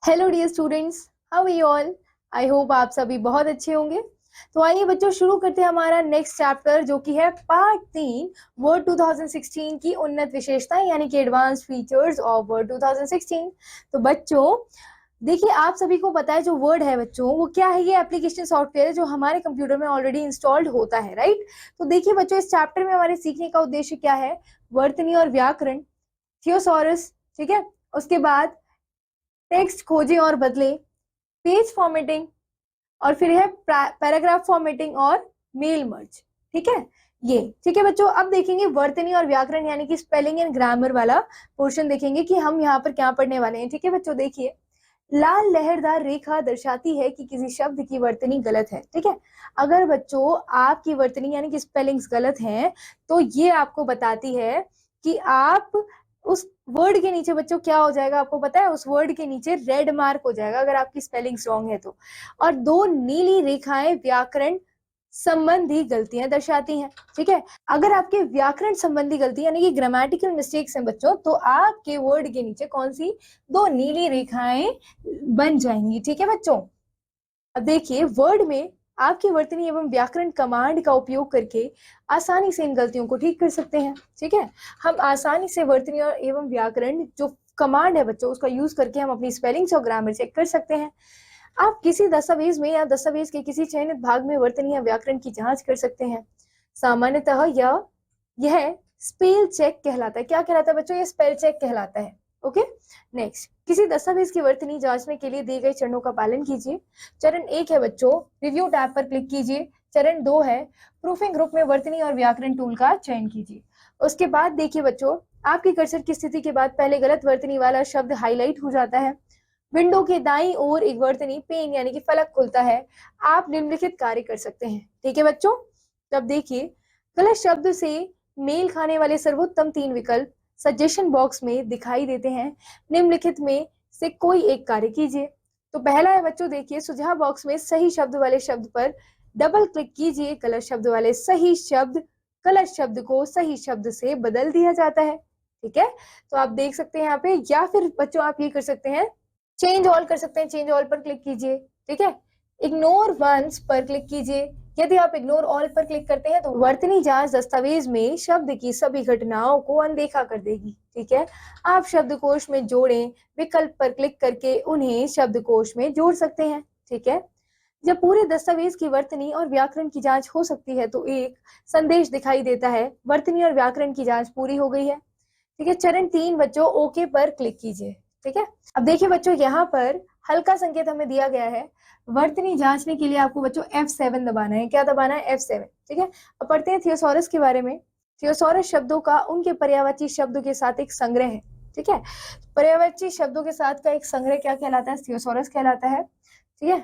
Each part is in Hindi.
Hello dear students, how are you all. I hope आप सभी बहुत अच्छे होंगे। तो आइए बच्चों, शुरू करते हैं हमारा नेक्स्ट चैप्टर जो कि है पार्ट 3 वर्ड 2016 की उन्नत विशेषताएं यानी कि एडवांस फीचर्स ऑफ वर्ड 2016। तो बच्चों देखिए, आप सभी को पता है जो वर्ड है बच्चों वो क्या है। ये एप्लीकेशन सॉफ्टवेयर है जो हमारे कंप्यूटर में ऑलरेडी इंस्टॉल्ड होता है, राइट। तो देखिए बच्चों, इस चैप्टर में हमारे सीखने का उद्देश्य क्या है। वर्तनी और व्याकरण, थियोसॉरस, ठीक है। उसके बाद टेक्स्ट खोजें और बदलें, पेज फॉर्मेटिंग, और फिर है पैराग्राफ फॉर्मेटिंग और मेल मर्ज। ठीक है, ये ठीक है बच्चों। अब देखेंगे वर्तनी और व्याकरण यानी कि स्पेलिंग एंड ग्रामर वाला पोर्शन देखेंगे कि हम यहाँ पर क्या पढ़ने वाले हैं। ठीक है बच्चों, देखिए लाल लहरदार रेखा दर्शाती है कि किसी शब्द की वर्तनी गलत है। ठीक है, अगर बच्चों आपकी वर्तनी यानी कि स्पेलिंग्स गलत हैं तो ये आपको बताती है कि आप उस वर्ड के नीचे बच्चों क्या हो जाएगा, आपको पता है उस वर्ड के नीचे रेड मार्क हो जाएगा अगर आपकी स्पेलिंग्स रॉन्ग है तो। और दो नीली रेखाएं व्याकरण संबंधी गलतियां दर्शाती हैं। ठीक है, अगर आपके व्याकरण संबंधी गलती यानी कि ग्रामेटिकल मिस्टेक्स हैं बच्चों तो आपके वर्ड के नीचे कौन सी दो नीली रेखाएं बन जाएंगी। ठीक है बच्चों, अब देखिए वर्ड में आपकी वर्तनी एवं व्याकरण कमांड का उपयोग करके आसानी से इन गलतियों को ठीक कर सकते हैं। ठीक है, हम आसानी से वर्तनी और एवं व्याकरण जो कमांड है बच्चों उसका यूज करके हम अपनी स्पेलिंग्स और ग्रामर चेक कर सकते हैं। आप किसी दस्तावेज में या दस्तावेज के किसी चयनित भाग में वर्तनी या व्याकरण की जांच कर सकते हैं। सामान्यतः यह स्पेल चेक कहलाता है। क्या कहलाता है बच्चों? ये स्पेल चेक कहलाता है। ओके, नेक्स्ट, किसी दस्तावेज की वर्तनी जांचने के लिए दिए गए चरणों का पालन कीजिए। चरण 1 है बच्चों, रिव्यू टैब पर क्लिक कीजिए। चरण 2 है, प्रूफिंग ग्रुप में वर्तनी और व्याकरण टूल का चयन कीजिए। उसके बाद देखिए बच्चों, आपकी कर्सर की स्थिति के बाद पहले गलत वर्तनी वाला शब्द हाईलाइट हो जाता है। विंडो के दाईं ओर एक वर्तनी पेन यानी कि फलक खुलता है। आप निम्नलिखित कार्य कर सकते हैं। ठीक है बच्चों, तब देखिए गलत शब्द से मेल खाने वाले सर्वोत्तम 3 विकल्प सजेशन बॉक्स में दिखाई देते हैं। निम्नलिखित में से कोई एक कार्य कीजिए। तो पहला है बच्चों, देखिए सुझाव बॉक्स में सही शब्द वाले शब्द पर डबल क्लिक कीजिए। गलत शब्द को सही शब्द से बदल दिया जाता है। ठीक है, तो आप देख सकते हैं यहाँ पे, या फिर बच्चों आप ये कर सकते हैं, चेंज ऑल कर सकते हैं। चेंज ऑल पर क्लिक कीजिए। ठीक है, इग्नोर वंस पर क्लिक कीजिए। यदि आप इग्नोर ऑल पर क्लिक करते हैं तो वर्तनी जांच दस्तावेज में शब्द की सभी घटनाओं को अनदेखा कर देगी। ठीक है, आप शब्दकोश में जोड़ें विकल्प पर क्लिक करके उन्हें शब्दकोश में जोड़ सकते हैं। ठीक है, जब पूरे दस्तावेज की वर्तनी और व्याकरण की जांच हो सकती है तो एक संदेश दिखाई देता है, वर्तनी और व्याकरण की जांच पूरी हो गई है। ठीक है, चरण 3 बच्चों, ओके पर क्लिक कीजिए। ठीक है, अब देखिए बच्चों यहाँ पर हल्का संकेत हमें दिया गया है। वर्तनी जांचने के लिए आपको बच्चों F7 दबाना है। क्या दबाना है? F7। ठीक है, अब पढ़ते हैं थियोसॉरस के बारे में। थियोसॉरस शब्दों का उनके पर्यायवाची शब्दों के साथ एक संग्रह है। ठीक है, पर्यायवाची शब्दों के साथ का एक संग्रह क्या कहलाता है? थियोसॉरस कहलाता है। ठीक है,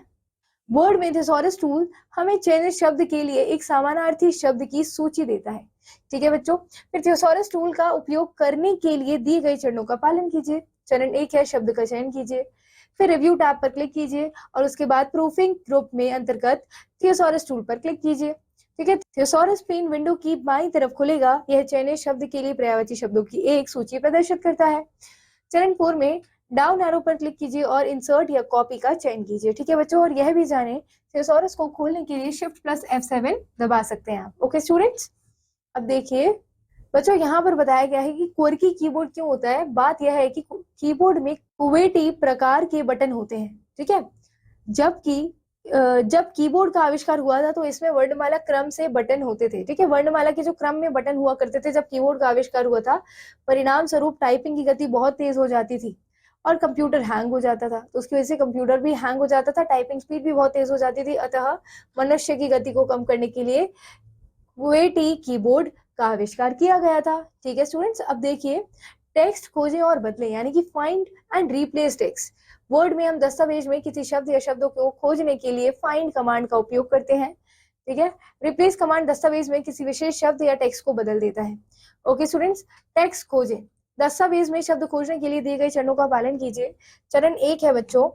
वर्ड में थियोसॉरस टूल हमें चयनित शब्द के लिए एक समानार्थी शब्द की सूची देता है। ठीक है बच्चों, फिर थियोसॉरस टूल का उपयोग करने के लिए दिए गए चरणों का पालन कीजिए। चरण 1 है, शब्द का चयन कीजिए, फिर रिव्यू टैब पर क्लिक कीजिए और उसके बाद प्रूफिंग ग्रुप में अंतर्गत थियोसॉरस टूल पर क्लिक कीजिए। ठीक है, थियोसॉरस पेन विंडो की बाईं तरफ खुलेगा। यह चयनित शब्द के लिए पर्यायवाची शब्दों की एक सूची प्रदर्शित करता है। चरण 4 में डाउन एरो पर क्लिक कीजिए और इंसर्ट या कॉपी का चयन कीजिए। ठीक है बच्चों, और यह भी जाने थियोसॉरस को खोलने के लिए शिफ्ट प्लस F7 दबा सकते हैं आप। ओके स्टूडेंट्स, अब देखिए बच्चों यहाँ पर बताया गया है कि क्वर्की कीबोर्ड क्यों होता है। बात यह है कि कीबोर्ड में कुवेटी प्रकार के बटन होते हैं। ठीक है, जब कीबोर्ड का आविष्कार हुआ था तो इसमें वर्णमाला क्रम से बटन होते थे। ठीक है, वर्णमाला के जो क्रम में बटन हुआ करते थे जब कीबोर्ड का आविष्कार हुआ था, परिणाम स्वरूप टाइपिंग की गति बहुत तेज हो जाती थी और कंप्यूटर हैंग हो जाता था। तो उसकी वजह से कंप्यूटर भी हैंग हो जाता था, टाइपिंग स्पीड भी बहुत तेज हो जाती थी। अतः मनुष्य की गति को कम करने के लिए क्वेटी कीबोर्ड का आविष्कार किया गया था। ठीक है स्टूडेंट्स, अब देखिए टेक्स्ट खोजें और बदलें यानी कि find and replace text. Word में हम दस्तावेज में किसी शब्द या शब्दों को खोजने के लिए फाइंड कमांड का उपयोग करते हैं। ठीक है, रिप्लेस कमांड दस्तावेज में किसी विशेष शब्द या टेक्स्ट को बदल देता है। ओके स्टूडेंट्स, टेक्स्ट खोजें, दस्तावेज में शब्द खोजने के लिए दिए गए चरणों का पालन कीजिए। चरण 1 है बच्चों,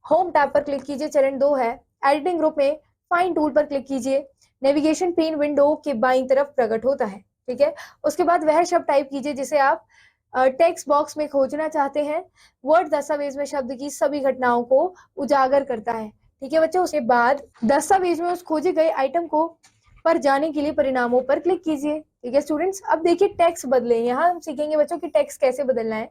होम टैब पर क्लिक कीजिए। चरण 2 है, एडिटिंग ग्रुप में फाइंड टूल पर क्लिक कीजिए। नेविगेशन पेन विंडो के बाईं तरफ प्रकट होता है। ठीक है, उसके बाद वह शब्द टाइप कीजिए जिसे आप टेक्स्ट बॉक्स में खोजना चाहते हैं। वर्ड दस्तावेज में शब्द की सभी घटनाओं को उजागर करता है। ठीक है बच्चों, उसके बाद दस्तावेज में उस खोजे गए आइटम को पर जाने के लिए परिणामों पर क्लिक कीजिए। ठीक है स्टूडेंट्स, अब देखिए टेक्स्ट बदले। यहाँ हम सीखेंगे बच्चों कि टेक्स्ट कैसे बदलना है।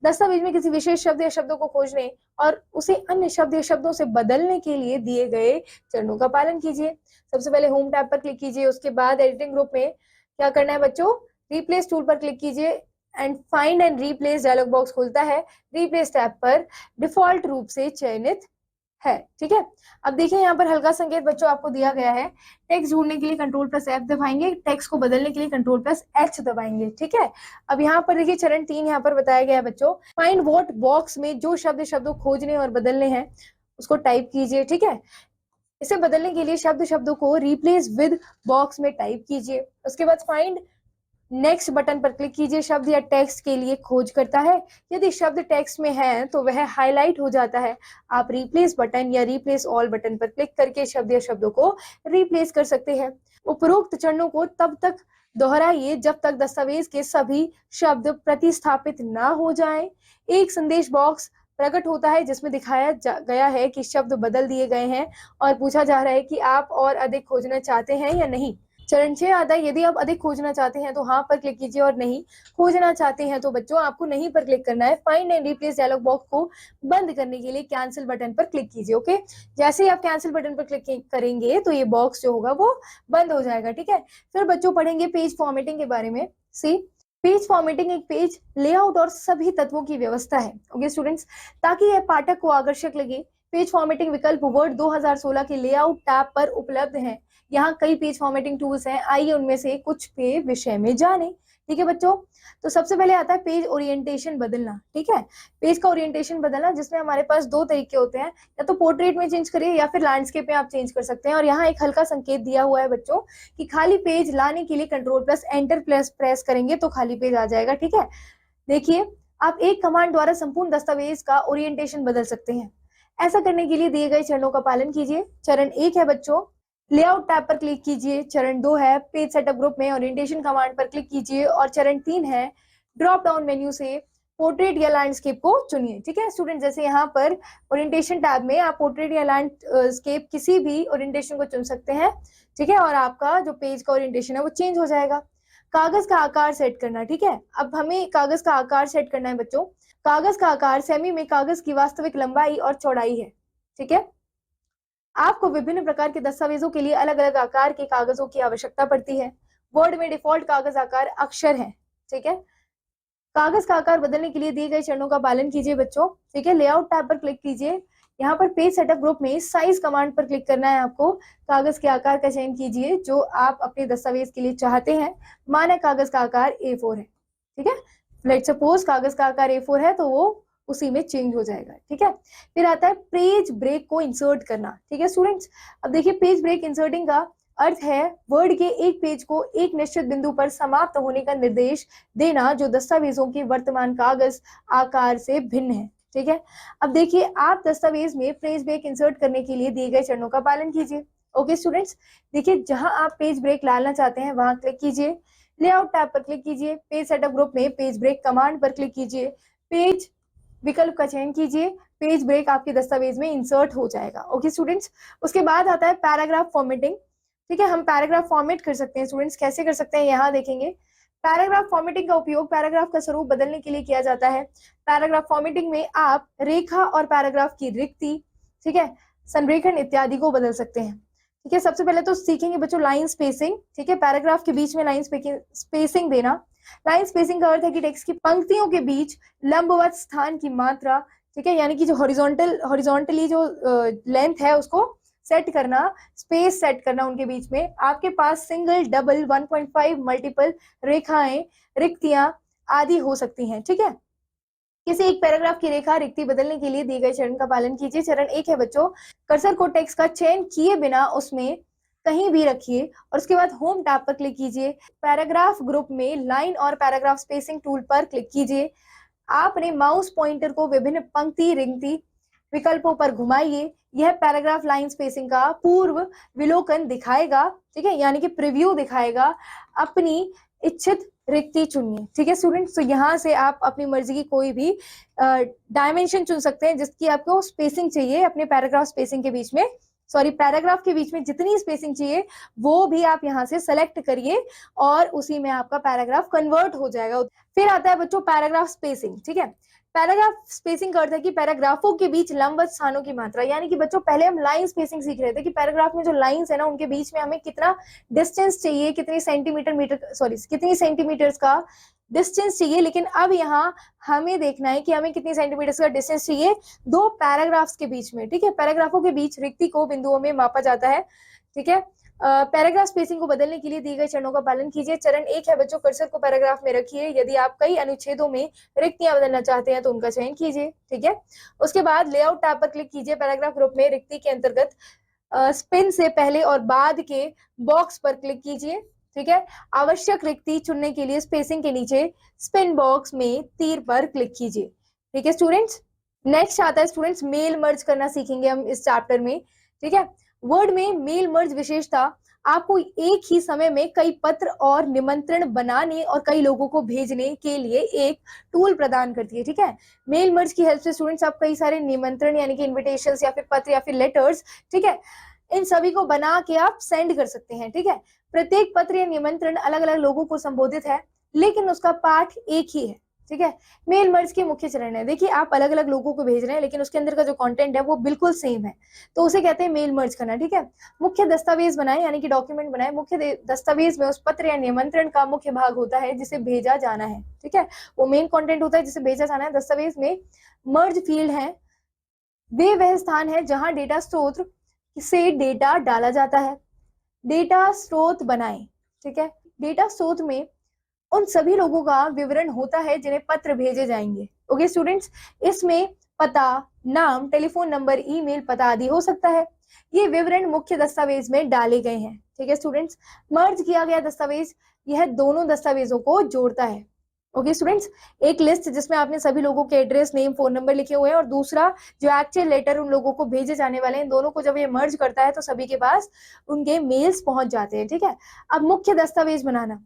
दस्तावेज में किसी विशेष शब्द या शब्दों को खोजने और उसे अन्य शब्द या शब्दों से बदलने के लिए दिए गए चरणों का पालन कीजिए। सबसे पहले होम टैब पर क्लिक कीजिए, उसके बाद एडिटिंग ग्रुप में क्या करना है बच्चों, रिप्लेस टूल पर क्लिक कीजिए and find and replace dialog box खुलता है। रिप्लेस टैब पर डिफॉल्ट रूप से चयनित है। ठीक है, अब देखिए यहाँ पर हल्का संकेत बच्चों आपको दिया गया है। टेक्स्ट ढूंढने के लिए Ctrl+F दबाएंगे, टेक्स्ट को बदलने के लिए Ctrl+H दबाएंगे। ठीक है, अब यहाँ पर देखिए चरण 3 यहाँ पर बताया गया है बच्चों, फाइंड व्हाट बॉक्स में जो शब्दों खोजने और बदलने हैं उसको टाइप कीजिए। ठीक है, इसे बदलने के लिए शब्दों को रिप्लेस विद बॉक्स में टाइप कीजिए। उसके बाद फाइंड नेक्स्ट बटन पर क्लिक कीजिए। शब्द या टेक्स्ट के लिए खोज करता है। यदि शब्द टेक्स्ट में है तो वह हाईलाइट हो जाता है। आप रिप्लेस बटन या रिप्लेस ऑल बटन पर क्लिक करके शब्द या शब्दों को रिप्लेस कर सकते हैं। उपरोक्त चरणों को तब तक दोहराइए जब तक दस्तावेज के सभी शब्द प्रतिस्थापित ना हो जाएं। एक संदेश बॉक्स प्रकट होता है जिसमें दिखाया गया है कि शब्द बदल दिए गए हैं और पूछा जा रहा है कि आप और अधिक खोजना चाहते हैं या नहीं। चरण 6 आता है, यदि आप अधिक खोजना चाहते हैं तो हाँ पर क्लिक कीजिए और नहीं खोजना चाहते हैं तो बच्चों आपको नहीं पर क्लिक करना है। Find and replace dialog box को बंद करने के लिए कैंसिल बटन पर क्लिक कीजिए। ओके, जैसे ही आप कैंसिल बटन पर क्लिक करेंगे तो ये बॉक्स जो होगा वो बंद हो जाएगा। ठीक है, फिर बच्चों पढ़ेंगे पेज फॉर्मेटिंग के बारे में। सी पेज फॉर्मेटिंग एक पेज लेआउट और सभी तत्वों की व्यवस्था है। ओके स्टूडेंट्स, ताकि यह पाठक को आकर्षक लगे, पेज फॉर्मेटिंग विकल्प वर्ड 2016 के लेआउट टैब पर उपलब्ध है। यहाँ कई पेज फॉर्मेटिंग टूल्स हैं, आइए उनमें से कुछ के विषय में जानें। ठीक है बच्चों, तो सबसे पहले आता है पेज ओरिएंटेशन बदलना। ठीक है, पेज का ओरिएंटेशन बदलना, जिसमें हमारे पास दो तरीके होते हैं, या तो पोर्ट्रेट में चेंज करिए या फिर लैंडस्केप में आप चेंज कर सकते हैं। और यहाँ एक हल्का संकेत दिया हुआ है बच्चों कि खाली पेज लाने के लिए Ctrl+Enter प्रेस करेंगे तो खाली पेज आ जाएगा। ठीक है, देखिए आप एक कमांड द्वारा संपूर्ण दस्तावेज का ओरिएंटेशन बदल सकते हैं। ऐसा करने के लिए दिए गए चरणों का पालन कीजिए। चरण 1 है बच्चों, लेआउट टैब पर क्लिक कीजिए। चरण 2 है, पेज सेटअप ग्रुप में ओरिएंटेशन कमांड पर क्लिक कीजिए। और चरण 3 है, ड्रॉप डाउन मेन्यू से पोर्ट्रेट या लैंडस्केप को चुनिए। ठीक है स्टूडेंट, जैसे यहाँ पर ओरिएंटेशन टैब में आप पोर्ट्रेट या लैंडस्केप किसी भी ओरिएंटेशन को चुन सकते हैं। ठीक है, और आपका जो पेज का ओरिएंटेशन है वो चेंज हो जाएगा। कागज का आकार सेट करना। ठीक है, अब हमें कागज का आकार सेट करना है बच्चों। कागज का आकार सेमी में कागज की वास्तविक लंबाई और चौड़ाई है। ठीक है, आपको विभिन्न प्रकार के दस्तावेजों के लिए अलग अलग आकार के कागजों की आवश्यकता पड़ती है। वर्ड में डिफॉल्ट कागज आकार अक्षर है। ठीक है, कागज का आकार बदलने के लिए दिए गए चरणों का पालन कीजिए बच्चों। ठीक है, लेआउट टैब पर क्लिक कीजिए। यहाँ पर पेज सेटअप ग्रुप में साइज कमांड पर क्लिक करना है आपको। कागज के आकार का चयन कीजिए जो आप अपने दस्तावेज के लिए चाहते हैं। मानक कागज का आकार A4 है। ठीक है, लेट्स सपोज कागज का आकार A4 है तो वो उसी में चेंज हो जाएगा। ठीक है, फिर आता है पेज ब्रेक को इंसर्ट करना। ठीक है स्टूडेंट्स, अब देखिए पेज ब्रेक इंसर्टिंग का अर्थ है वर्ड के एक पेज को एक निश्चित बिंदु पर समाप्त होने का निर्देश देना जो दस्तावेजों के वर्तमान कागज आकार से भिन्न है। ठीक है, अब देखिए आप दस्तावेज में पेज ब्रेक इंसर्ट करने के लिए दिए गए चरणों का पालन कीजिए। ओके स्टूडेंट्स, देखिए जहां आप पेज ब्रेक डालना चाहते हैं वहां क्लिक कीजिए। लेआउट टैब पर क्लिक कीजिए। पेज सेटअप ग्रुप में पेज ब्रेक कमांड पर क्लिक कीजिए। पेज विकल्प का चयन कीजिए। पेज ब्रेक आपके दस्तावेज में इंसर्ट हो जाएगा। ओके स्टूडेंट्स, उसके बाद आता है पैराग्राफ फॉर्मेटिंग। ठीक है, हम पैराग्राफ फॉर्मेट कर सकते हैं स्टूडेंट्स, कैसे कर सकते हैं यहाँ देखेंगे। पैराग्राफ फॉर्मेटिंग का उपयोग पैराग्राफ का स्वरूप बदलने के लिए किया जाता है। पैराग्राफ फॉर्मेटिंग में आप रेखा और पैराग्राफ की रिक्ति, ठीक है, संरेखण इत्यादि को बदल सकते हैं। ठीक है, सबसे पहले तो सीखेंगे बच्चों लाइन स्पेसिंग। ठीक है, पैराग्राफ के बीच में लाइन स्पेसिंग देना। लाइन स्पेसिंग का अर्थ है कि टेक्स्ट की पंक्तियों के बीच लंबवत स्थान की मात्रा, ठीक है, यानी कि जो हॉरिजॉन्टली जो लेंथ है उसको सेट करना, स्पेस सेट करना उनके बीच में। आपके पास सिंगल, डबल, 1.5 मल्टीपल रेखाएं, रिक्तियां आदि हो सकती हैं। ठीक है, किसी एक पैराग्राफ की रेखा रिक्ति बदलने के लिए दिए गए चरण का पालन कीजिए। चरण 1 है बच्चों, कर्सर को टेक्स्ट का चयन किए बिना उसमें कहीं भी रखिए और उसके बाद होम टैब पर क्लिक कीजिए। पैराग्राफ ग्रुप में लाइन और पैराग्राफ स्पेसिंग टूल पर क्लिक कीजिए। आप अपने माउस पॉइंटर को विभिन्न पंक्ति रिक्ति विकल्पों पर घुमाइए। यह पैराग्राफ लाइन स्पेसिंग का पूर्व विलोकन दिखाएगा। ठीक है, यानी कि प्रीव्यू दिखाएगा। अपनी इच्छित रिक्ति चुनिए। ठीक है स्टूडेंट्स, तो यहाँ से आप अपनी मर्जी की कोई भी डायमेंशन चुन सकते हैं जिसकी आपको स्पेसिंग चाहिए अपने पैराग्राफ स्पेसिंग के बीच में, सॉरी पैराग्राफ के बीच में जितनी स्पेसिंग चाहिए वो भी आप यहाँ से सेलेक्ट करिए और उसी में आपका पैराग्राफ कन्वर्ट हो जाएगा। फिर आता है बच्चों पैराग्राफ स्पेसिंग। ठीक है, पैराग्राफ स्पेसिंग का अर्थ है कि पैराग्राफों के बीच लंबवत स्थानों की मात्रा, यानी कि बच्चों पहले हम लाइन स्पेसिंग सीख रहे थे कि पैराग्राफ में जो लाइंस है ना उनके बीच में हमें कितना डिस्टेंस चाहिए, कितनी सेंटीमीटर्स का डिस्टेंस चाहिए, लेकिन अब यहाँ हमें देखना है कि हमें कितनी सेंटीमीटर्स का डिस्टेंस चाहिए दो पैराग्राफ्स के बीच में। ठीक है, पैराग्राफों के बीच रिक्ति को बिंदुओं में मापा जाता है। ठीक है, पैराग्राफ स्पेसिंग को बदलने के लिए दिए गए चरणों का पालन कीजिए। चरण 1 है बच्चों, कर्सर को पैराग्राफ में रखिए, यदि आप कई अनुच्छेदों में रिक्तियां बदलना चाहते हैं तो उनका चयन कीजिए। ठीक है, उसके बाद लेआउट टैब पर क्लिक कीजिए। पैराग्राफ ग्रुप में रिक्ति के अंतर्गत स्पिन से पहले और बाद के बॉक्स पर क्लिक कीजिए। ठीक है, आवश्यक रिक्ति चुनने के लिए स्पेसिंग के नीचे स्पिन बॉक्स में तीर पर क्लिक कीजिए। ठीक है स्टूडेंट्स, नेक्स्ट आता है स्टूडेंट्स मेल मर्ज करना सीखेंगे हम इस चैप्टर में। ठीक है, वर्ड में मेल मर्ज विशेषता आपको एक ही समय में कई पत्र और निमंत्रण बनाने और कई लोगों को भेजने के लिए एक टूल प्रदान करती है। ठीक है, मेल मर्ज की हेल्प से स्टूडेंट्स आप कई सारे निमंत्रण यानी कि इन्विटेशंस या फिर पत्र या फिर लेटर्स, ठीक है, इन सभी को बना के आप सेंड कर सकते हैं। ठीक है, प्रत्येक पत्र या निमंत्रण अलग अलग लोगों को संबोधित है लेकिन उसका पाठ एक ही है। ठीक है, मेल मर्ज के मुख्य चरण है, देखिए आप अलग अलग लोगों को भेज रहे हैं लेकिन उसके अंदर का जो कंटेंट है वो बिल्कुल सेम है, तो उसे कहते हैं मेल मर्ज करना। ठीक है, मुख्य दस्तावेज बनाए यानी कि डॉक्यूमेंट बनाए। मुख्य दस्तावेज में उस पत्र या निमंत्रण का मुख्य भाग होता है जिसे भेजा जाना है। ठीक है, वो मेन कंटेंट होता है जिसे भेजा जाना है। दस्तावेज में मर्ज फील्ड है, वे वह स्थान है जहां डेटा स्रोत से डेटा डाला जाता है। डेटा स्रोत बनाए। ठीक है, डेटा स्रोत में उन सभी लोगों का विवरण होता है जिन्हें पत्र भेजे जाएंगे। ओके स्टूडेंट्स, इसमें पता, नाम, टेलीफोन नंबर, ईमेल पता आदि हो सकता है। ये विवरण मुख्य दस्तावेज में डाले गए हैं। ठीक है स्टूडेंट्स, मर्ज किया गया दस्तावेज यह दोनों दस्तावेजों को जोड़ता है। ओके स्टूडेंट्स, एक लिस्ट जिसमें आपने सभी लोगों के एड्रेस, नेम, फोन नंबर लिखे हुए हैं और दूसरा जो एक्चुअल लेटर उन लोगों को भेजे जाने वाले हैं, दोनों को जब ये मर्ज करता है तो सभी के पास उनके मेल्स पहुंच जाते हैं। ठीक है, अब मुख्य दस्तावेज बनाना,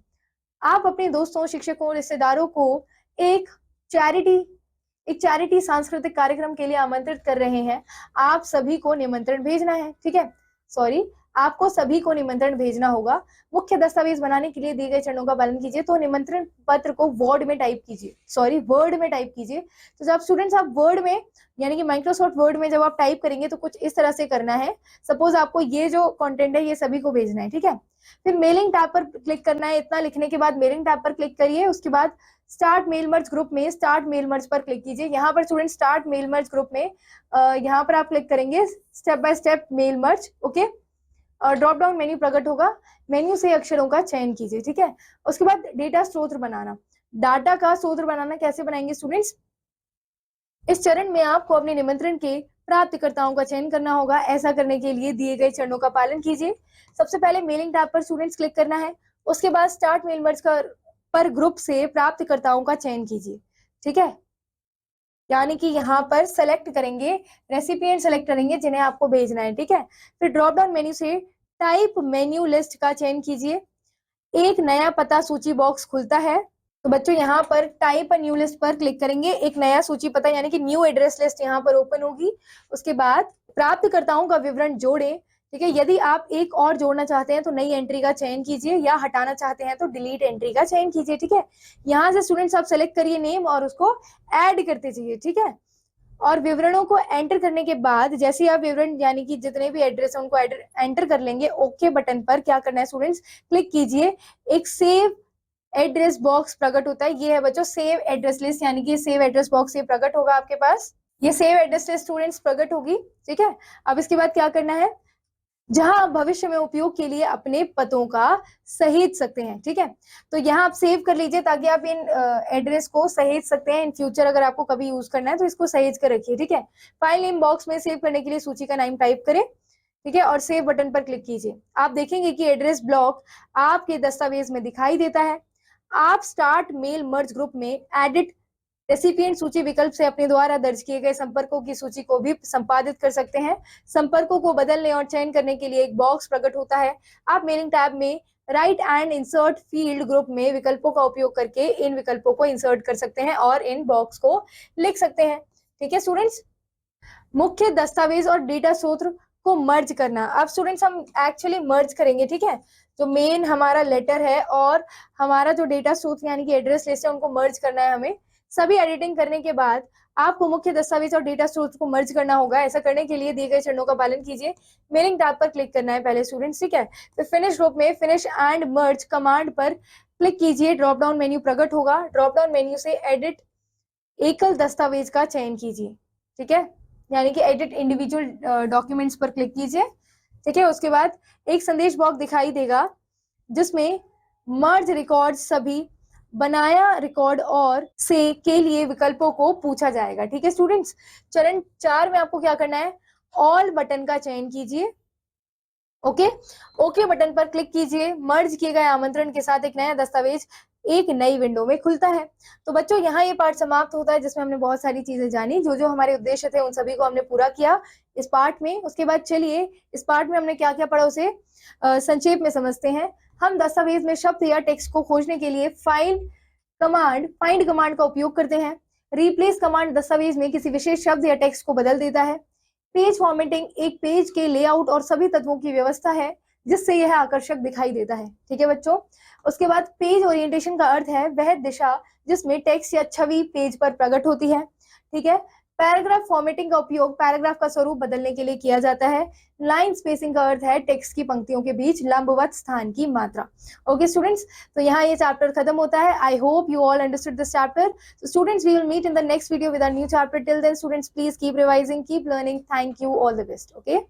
आप अपने दोस्तों, शिक्षकों, रिश्तेदारों को एक चैरिटी सांस्कृतिक कार्यक्रम के लिए आमंत्रित कर रहे हैं। आप सभी को निमंत्रण भेजना है। ठीक है, आपको सभी को निमंत्रण भेजना होगा। मुख्य दस्तावेज बनाने के लिए दिए गए चरणों का पालन कीजिए। तो निमंत्रण पत्र को वर्ड में टाइप कीजिए। तो जब स्टूडेंट्स आप वर्ड में यानी कि माइक्रोसॉफ्ट वर्ड में जब आप टाइप करेंगे तो कुछ इस तरह से करना है। सपोज आपको ये जो कंटेंट है ये सभी को भेजना है। ठीक है, फिर मेलिंग टैब पर क्लिक करना है। इतना लिखने के बाद मेलिंग टैब पर क्लिक करिए। उसके बाद स्टार्ट मेल मर्ज ग्रुप में स्टार्ट मेल मर्ज पर क्लिक कीजिए। यहाँ पर student start mail merge group में यहाँ पर आप क्लिक करेंगे step by step mail merge. Okay, और ड्रॉप डाउन मेन्यू प्रकट होगा, मेन्यू से अक्षरों का चयन कीजिए। ठीक है, उसके बाद डेटा स्रोत बनाना। डाटा का स्रोत बनाना कैसे बनाएंगे स्टूडेंट्स, इस चरण में आपको अपने निमंत्रण के प्राप्तकर्ताओं का चयन करना होगा। ऐसा करने के लिए दिए गए चरणों का पालन कीजिए। सबसे पहले मेलिंग टैब पर स्टूडेंट्स क्लिक करना है। उसके बाद स्टार्ट मेल मर्ज पर ग्रुप से प्राप्तकर्ताओं का चयन कीजिए। ठीक है, यानी कि यहाँ पर सेलेक्ट करेंगे, रेसिपिएंट सेलेक्ट करेंगे जिन्हें आपको भेजना है। ठीक है, फिर ड्रॉप डाउन मेन्यू से टाइप मेन्यू लिस्ट का चयन कीजिए। एक नया पता सूची बॉक्स खुलता है। तो बच्चों यहाँ पर टाइप न्यू लिस्ट पर क्लिक करेंगे, एक नया सूची पता यानी कि न्यू एड्रेस लिस्ट यहाँ पर ओपन होगी। उसके बाद प्राप्तकर्ताओं का विवरण जोड़ें। ठीक है, यदि आप एक और जोड़ना चाहते हैं तो नई एंट्री का चयन कीजिए या हटाना चाहते हैं तो डिलीट एंट्री का चयन कीजिए। ठीक है, यहाँ से स्टूडेंट्स आप सेलेक्ट करिए नेम और उसको ऐड करते जाइए। ठीक है, और विवरणों को एंटर करने के बाद जैसे आप विवरण यानी कि जितने भी एड्रेस है उनको एंटर कर लेंगे, ओके बटन पर क्या करना है स्टूडेंट्स, क्लिक कीजिए। एक सेव एड्रेस बॉक्स प्रकट होता है, ये है बच्चों सेव एड्रेस लिस्ट, यानी कि सेव एड्रेस बॉक्स ये प्रकट होगा आपके पास, ये सेव एड्रेस लिस्ट स्टूडेंट्स प्रकट होगी। ठीक है, अब इसके बाद क्या करना है, जहां आप भविष्य में उपयोग के लिए अपने पतों का सहेज सकते हैं। ठीक है, तो यहाँ आप सेव कर लीजिए ताकि आप इन एड्रेस को सहेज सकते हैं। इन फ्यूचर अगर आपको कभी यूज करना है तो इसको सहेज कर रखिए। ठीक है, फाइल नेम बॉक्स में सेव करने के लिए सूची का नाम टाइप करें। ठीक है, और सेव बटन पर क्लिक कीजिए। आप देखेंगे कि एड्रेस ब्लॉक आपके दस्तावेज में दिखाई देता है। आप स्टार्ट मेल मर्ज ग्रुप में एडिट रेसिपिएंट सूची विकल्प से अपने द्वारा दर्ज किए गए संपर्कों की सूची को भी संपादित कर सकते हैं। संपर्कों को बदलने और चयन करने के लिए एक बॉक्स प्रकट होता है। आप मेलिंग टैब में right and insert field group में विकल्पों का उपयोग करके इन विकल्पों को इंसर्ट कर सकते हैं और इन बॉक्स को लिख सकते हैं। ठीक है स्टूडेंट्स, मुख्य दस्तावेज और डेटा स्रोत को मर्ज करना। अब स्टूडेंट्स हम एक्चुअली मर्ज करेंगे, ठीक है, जो मेन हमारा लेटर है और हमारा जो डेटा स्रोत यानी कि एड्रेस लिस्ट है उनको मर्ज करना है हमें। सभी एडिटिंग करने के बाद आपको मुख्य दस्तावेज और डेटा स्रोत को मर्ज करना होगा। ऐसा करने के लिए दिए गए चरणों का पालन कीजिए। मेलिंग टैब पर क्लिक करना है पहले स्टूडेंट्स, ठीक है। फिर फिनिश ग्रुप में फिनिश एंड मर्ज कमांड पर क्लिक कीजिए। ड्रॉप डाउन मेन्यू प्रकट होगा। ड्रॉप डाउन मेन्यू से एडिट एकल दस्तावेज का चयन कीजिए, ठीक है, यानी कि एडिट इंडिविजुअल डॉक्यूमेंट्स पर क्लिक कीजिए, ठीक है। उसके बाद एक संदेश बॉक्स दिखाई देगा जिसमें मर्ज रिकॉर्ड सभी बनाया रिकॉर्ड और से के लिए विकल्पों को पूछा जाएगा, ठीक है स्टूडेंट्स। चरण 4 में आपको क्या करना है, ऑल बटन का चयन कीजिए। ओके बटन पर क्लिक कीजिए। मर्ज किए गए आमंत्रण के साथ एक नया दस्तावेज एक नई विंडो में खुलता है। तो बच्चों यहाँ ये पार्ट समाप्त होता है जिसमें हमने बहुत सारी चीजें जानी, जो हमारे उद्देश्य थे उन सभी को हमने पूरा किया इस पार्ट में। उसके बाद चलिए इस पार्ट में हमने क्या क्या पढ़ा उसे संक्षेप में समझते हैं। हम दस्तावेज में शब्द या टेक्स्ट को खोजने के लिए फाइंड कमांड का उपयोग करते हैं। रिप्लेस कमांड दस्तावेज में किसी विशेष शब्द या टेक्स्ट को बदल देता है। पेज फॉर्मेटिंग एक पेज के लेआउट और सभी तत्वों की व्यवस्था है जिससे यह आकर्षक दिखाई देता है, ठीक है बच्चों। उसके बाद पेज ओरिएंटेशन का अर्थ है वह दिशा जिसमें टेक्स्ट या छवि पेज पर प्रकट होती है, ठीक है। पैराग्राफ फॉर्मेटिंग का उपयोग पैराग्राफ का स्वरूप बदलने के लिए किया जाता है। लाइन स्पेसिंग का अर्थ है टेक्स्ट की पंक्तियों के बीच लंबवत स्थान की मात्रा। ओके स्टूडेंट्स, तो यहाँ ये चैप्टर खत्म होता है। I hope you all understood this chapter. So students, we will meet in the next video with a new chapter. Till then, students, please keep revising, keep learning. Thank you. All the best. Okay.